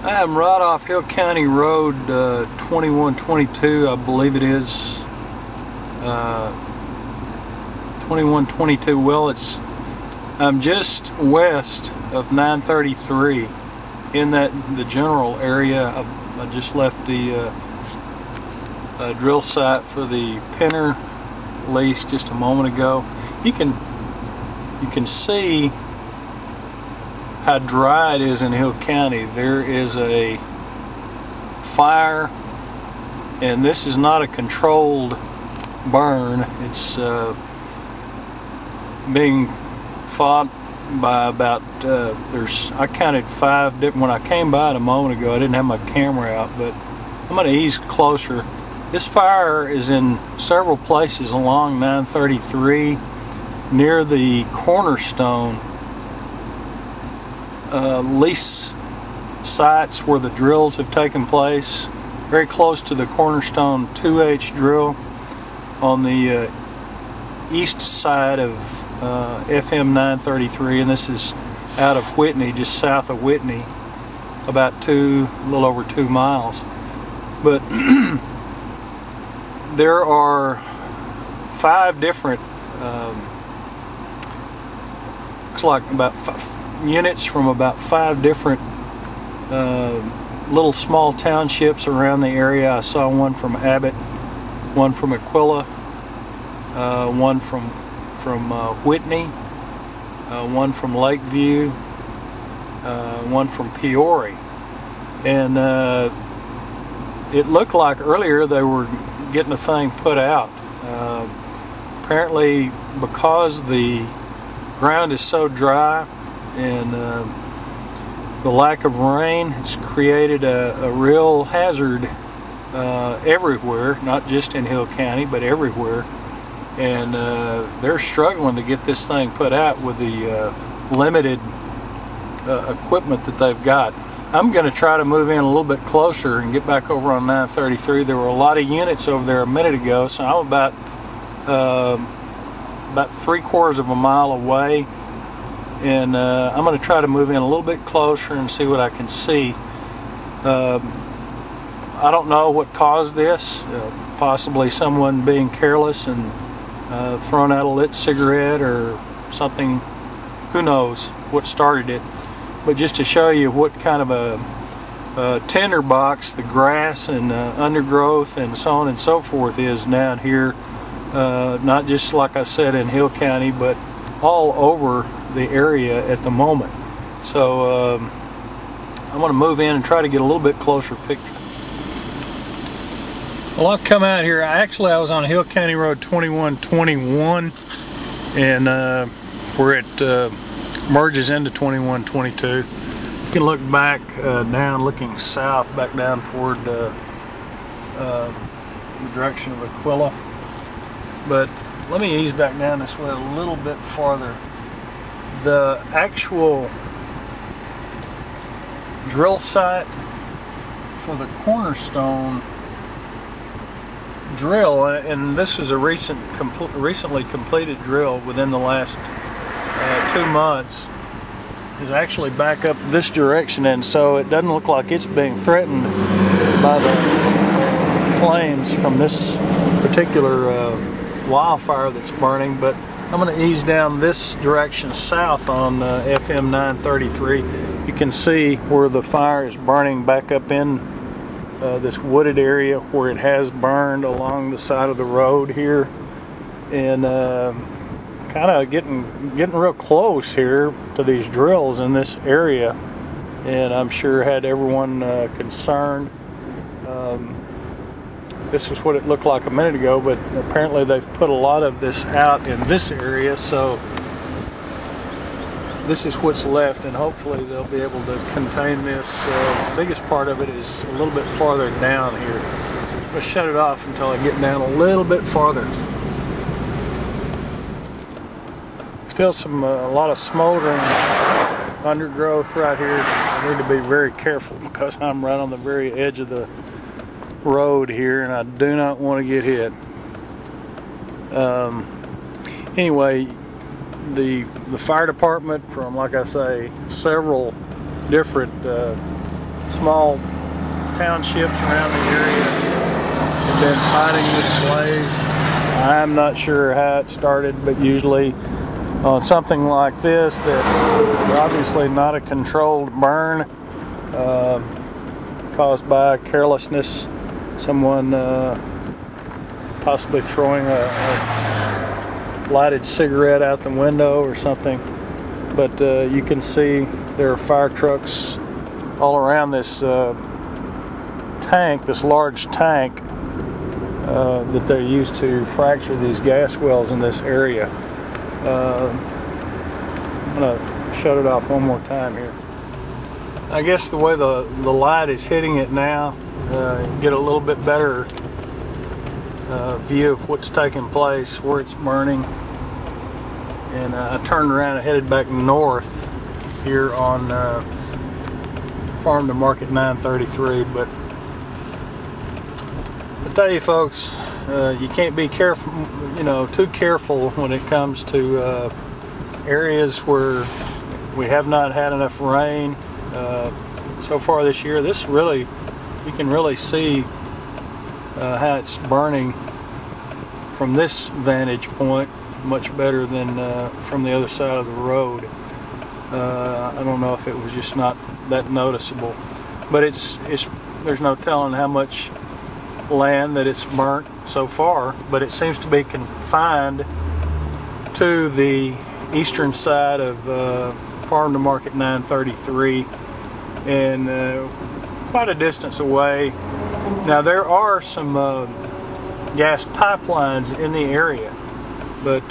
I am right off Hill County Road 2122, I believe it is. 2122. Well, I'm just west of 933 in the general area. I just left the drill site for the pinner lease just a moment ago. You can see how dry it is in Hill County. There is a fire, and this is not a controlled burn. It's being fought by about I counted 5 different. When I came by it a moment ago, I didn't have my camera out, but I'm going to ease closer. This fire is in several places along 933 near the Cornerstone lease sites where the drills have taken place, very close to the Cornerstone 2H drill on the east side of FM 933, and this is out of Whitney, just south of Whitney, about a little over 2 miles. But there are 5 different looks like about units from about 5 different little small townships around the area. I saw one from Abbott, one from Aquila, one from Whitney, one from Lakeview, one from Peoria, and it looked like earlier they were getting the thing put out. Apparently, because the ground is so dry and the lack of rain, it's created a real hazard everywhere, not just in Hill County, but everywhere. And they're struggling to get this thing put out with the limited equipment that they've got. I'm going to try to move in a little bit closer and get back over on 933. There were a lot of units over there a minute ago, so I'm about 3/4 of a mile away, and I'm going to try to move in a little bit closer and see what I can see. I don't know what caused this. Possibly someone being careless and throwing out a lit cigarette or something. Who knows what started it? But just to show you what kind of a tinderbox the grass and undergrowth and so on and so forth is down here, not just like I said in Hill County, but all over the area at the moment. So I want to move in and try to get a little bit closer picture. Well, I've come out here. I was on Hill County Road 2121, and where it merges into 2122. You can look back down, looking south, back down toward the direction of Aquila. But let me ease back down this way a little bit farther. The actual drill site for the Cornerstone drill, and this is a recently completed drill within the last 2 months, is actually back up this direction, and so it doesn't look like it's being threatened by the flames from this particular wildfire that's burning. But I'm going to ease down this direction south on FM 933. You can see where the fire is burning back up in this wooded area where it has burned along the side of the road here, and kind of getting real close here to these drills in this area, and I'm sure had everyone concerned. This was what it looked like a minute ago, but apparently they've put a lot of this out in this area, so this is what's left, and hopefully they'll be able to contain this. The biggest part of it is a little bit farther down here. I'm going to shut it off until I get down a little bit farther. Still a lot of smoldering undergrowth right here. I need to be very careful because I'm right on the very edge of the road here, and I do not want to get hit. Anyway, the fire department from, like I say, several different small townships around the area have been fighting this blaze. I'm not sure how it started, but usually on something like this that is obviously not a controlled burn, caused by carelessness, someone possibly throwing a lighted cigarette out the window or something. But you can see there are fire trucks all around this tank, this large tank that they use to fracture these gas wells in this area. I'm going to shut it off one more time here. I guess the way the light is hitting it now, get a little bit better view of what's taking place, where it's burning. And I turned around and headed back north here on Farm to Market 933. But I tell you folks, you can't be careful, too careful when it comes to areas where we have not had enough rain so far this year. This really, you can really see how it's burning from this vantage point much better than from the other side of the road. I don't know if it was just not that noticeable, but there's no telling how much land that it's burnt so far, but it seems to be confined to the eastern side of Farm to Market 933 and quite a distance away. Now there are some gas pipelines in the area, but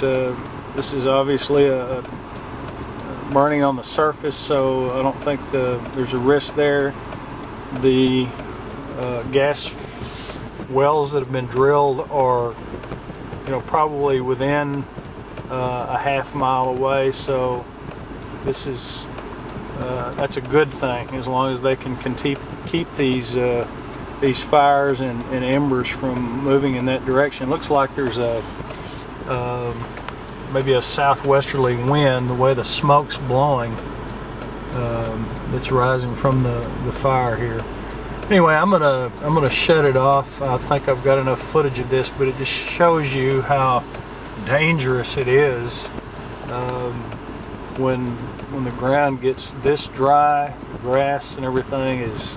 this is obviously a burning on the surface, so I don't think there's a risk there. The gas wells that have been drilled are probably within a half mile away, so this is that's a good thing, as long as they can keep these fires and embers from moving in that direction. Looks like there's maybe a southwesterly wind, the way the smoke's blowing, that's rising from the fire here. Anyway, I'm gonna shut it off. I think I've got enough footage of this, but it just shows you how dangerous it is when the ground gets this dry. The grass and everything is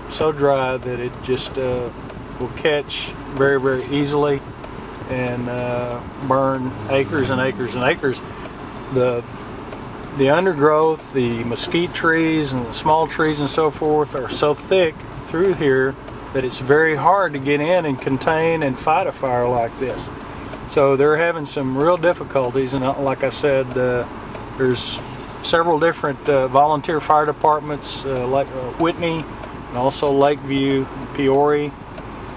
so dry that it just will catch very, very easily and burn acres and acres and acres. The undergrowth, the mesquite trees and the small trees and so forth are so thick through here that it's very hard to get in and contain and fight a fire like this. So they're having some real difficulties, and like I said, there's several different volunteer fire departments, like Whitney, and also Lakeview, Peoria,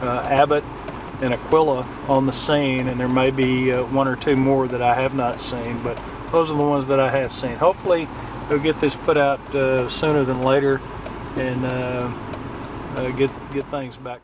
Abbott, and Aquila on the scene, and there may be one or two more that I have not seen, but those are the ones that I have seen. Hopefully they'll get this put out sooner than later and get things back.